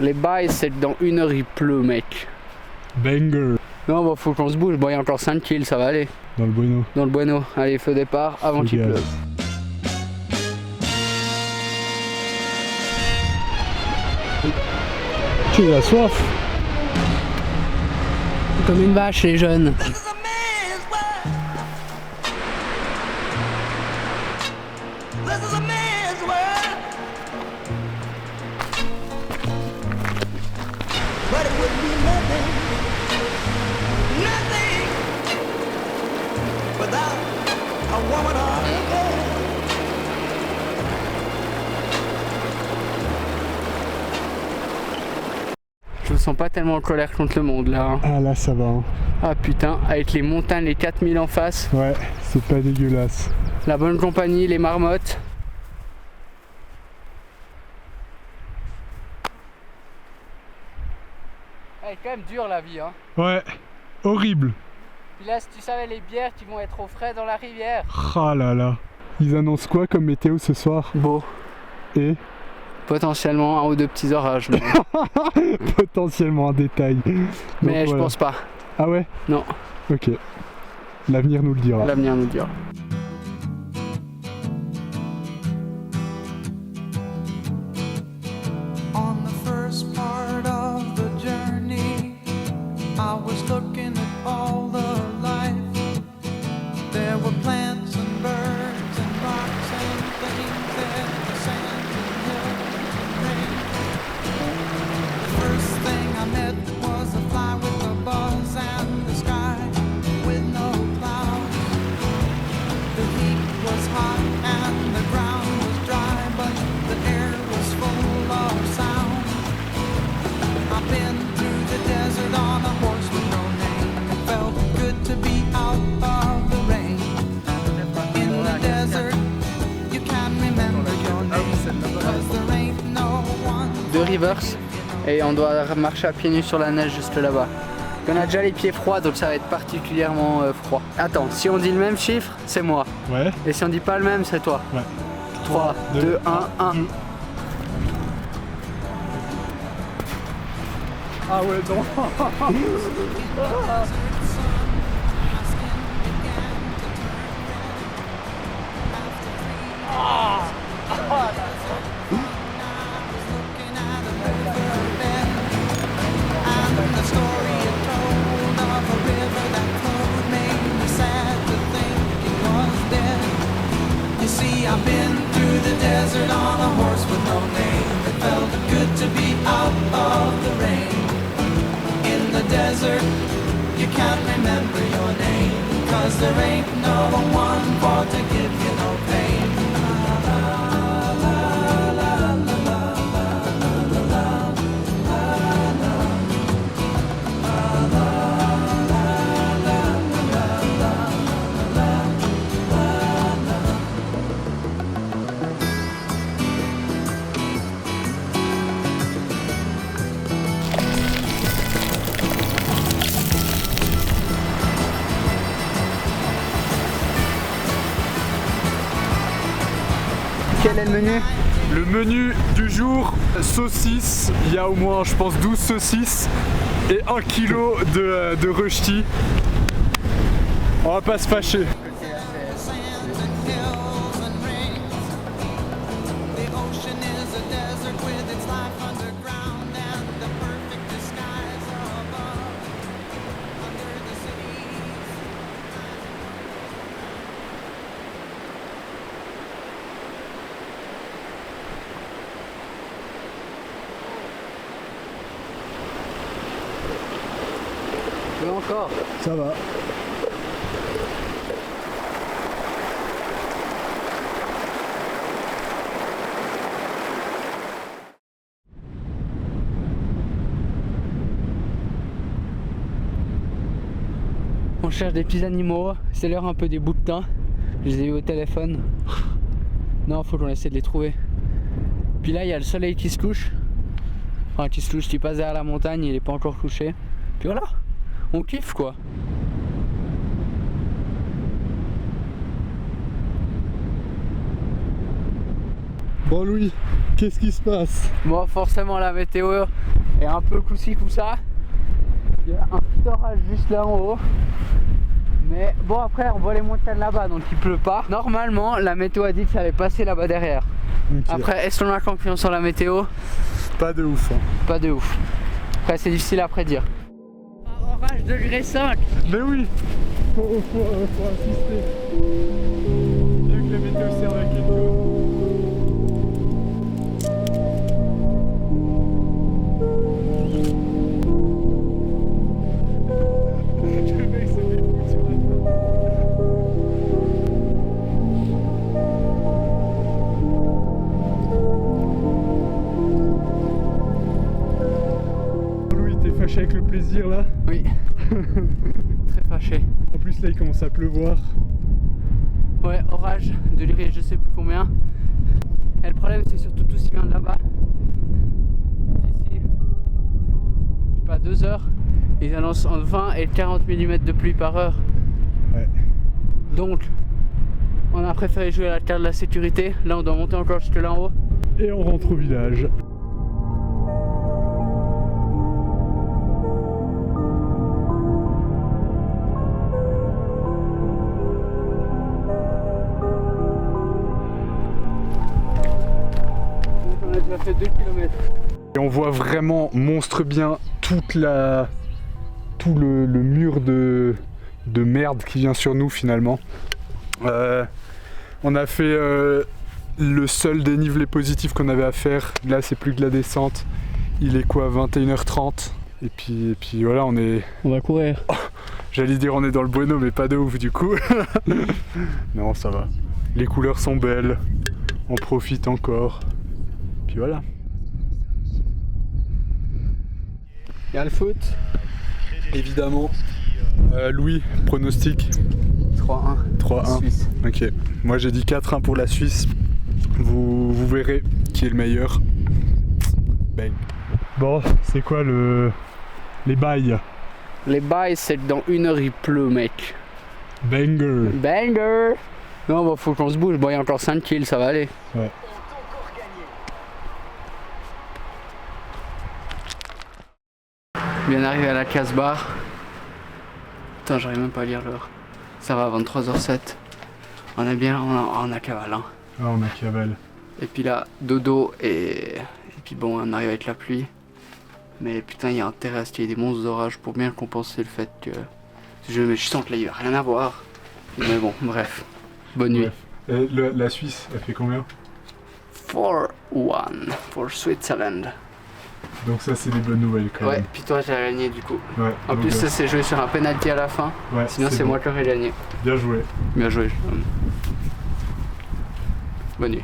Les bails, c'est que dans 1 heure il pleut, mec. Banger. Non, bah faut qu'on se bouge. Bon, il y a encore 5 kills, ça va aller. Dans le bueno. Dans le bueno. Allez, feu départ avant qu'il pleuve. Tu as soif. Comme une vache, les jeunes. Je me sens pas tellement en colère contre le monde là. Ah là ça va. Hein. Ah putain, avec les montagnes, les 4000 en face. Ouais, c'est pas dégueulasse. La bonne compagnie, les marmottes. Elle est quand même dure la vie hein. Ouais, horrible. Puis là si tu savais les bières qui vont être au frais dans la rivière. Ah là là. Ils annoncent quoi comme météo ce soir? Beau. Et potentiellement 1 ou 2 petits orages. Mais, potentiellement un détail. mais donc, je pense pas. Ah ouais? Non. Ok. L'avenir nous le dira. L'avenir nous dira. On the first part of the journey, I was looking at all the life. There were plants and birds and rocks and things that the sand and hills and rain. The first thing I met was a fly with a buzz and the sky with no clouds. The heat was hot and the ground was dry, but the air was full of sound. I've been through the desert on a horse with no name. It felt good to be out of the rain. In the desert, you can't remember your name, because there ain't no one. 2 rivers et on doit marcher à pieds nus sur la neige juste là-bas. On a déjà les pieds froids donc ça va être particulièrement froid. Attends, si on dit le même chiffre, c'est moi. Ouais. Et si on dit pas le même, c'est toi. Ouais. 3, 2, 1, 1. Ah ouais, non. And the story it told of a river that flowed made me sad to think it was dead. You see, I've been through the desert on a horse with no name. It felt good to be out of the rain. In the desert, you can't remember your name, 'cause there ain't no one for to give you no pain. Quel est le menu? Le menu du jour, saucisses. Il y a au moins, je pense, 12 saucisses et 1 kilo de rösti. On va pas se fâcher. Sands and hills and rains. The ocean is a desert with its life underground and the perfect disguise above. Under the cities. Et encore. Ça va. On cherche des petits animaux, c'est l'heure un peu des bouts de thym. Je les ai eu au téléphone. Non, faut qu'on essaie de les trouver. Puis là, il y a le soleil qui se couche. Enfin, qui se couche, qui passe derrière la montagne, il est pas encore couché. Puis voilà, on kiffe quoi. Bon Louis, qu'est-ce qui se passe? Bon, forcément la météo est un peu coup-ci coup-ça. Il y a un petit orage juste là en haut. Mais bon, après on voit les montagnes là-bas donc il pleut pas. Normalement la météo a dit que ça allait passer là-bas derrière. Okay. Après, est-ce qu'on a confiance en la météo? Pas de ouf. Hein. Pas de ouf. Après c'est difficile à prédire. Orage degré 5. Mais oui, faut insister. Bien que la météo serve à quelque chose. Le mec se défoule sur la table. Louis, t'es fâché avec le plaisir là? Oui. Très fâché. En plus là il commence à pleuvoir. Ouais, orage de degré je sais plus combien. Et le problème c'est surtout tout ce qui vient de là-bas. Ici, je sais pas, 2 heures, ils annoncent entre 20 et 40 mm de pluie par heure. Ouais. Donc, on a préféré jouer à la carte de la sécurité. Là on doit monter encore jusque là en haut. Et on rentre au village. On a déjà fait 2 km. Et on voit vraiment monstre bien tout le mur de merde qui vient sur nous finalement. On a fait le seul dénivelé positif qu'on avait à faire. Là c'est plus que la descente. Il est quoi, 21h30 et puis voilà, on va courir. Oh, j'allais dire on est dans le bueno mais pas de ouf du coup. Non, ça va. Les couleurs sont belles. On profite encore. Puis voilà. Il y a le foot. Évidemment. Louis, pronostic 3-1. 3-1. Suisse. Ok. Moi j'ai dit 4-1 pour la Suisse. Vous verrez qui est le meilleur. Bang. Bon, c'est quoi les bails? Les bails c'est que dans 1 heure il pleut mec. Banger. Banger. Non bah faut qu'on se bouge, bon il y a encore 5 kills, ça va aller. Ouais. Bien arrivé à la casse-barre. Putain, j'arrive même pas à lire l'heure. Ça va, 23h07. On est bien, on a cavale. Hein. Ah, on a cavale. Et puis là, dodo et puis bon, on arrive avec la pluie. Mais putain, il y a intérêt à ce qu'il y ait des monstres d'orage pour bien compenser le fait que je sens que là il va rien avoir. Mais bon, bref. Bonne nuit. Et la Suisse, elle fait combien? 4-1 pour Switzerland. Donc ça c'est des bonnes nouvelles quand Ouais, même. puis toi t'as gagné du coup. Ouais, En plus ça s'est joué sur un penalty à la fin. ouais, Sinon c'est bon. moi qui aurais gagné. Bien joué. Bien joué. Bonne nuit.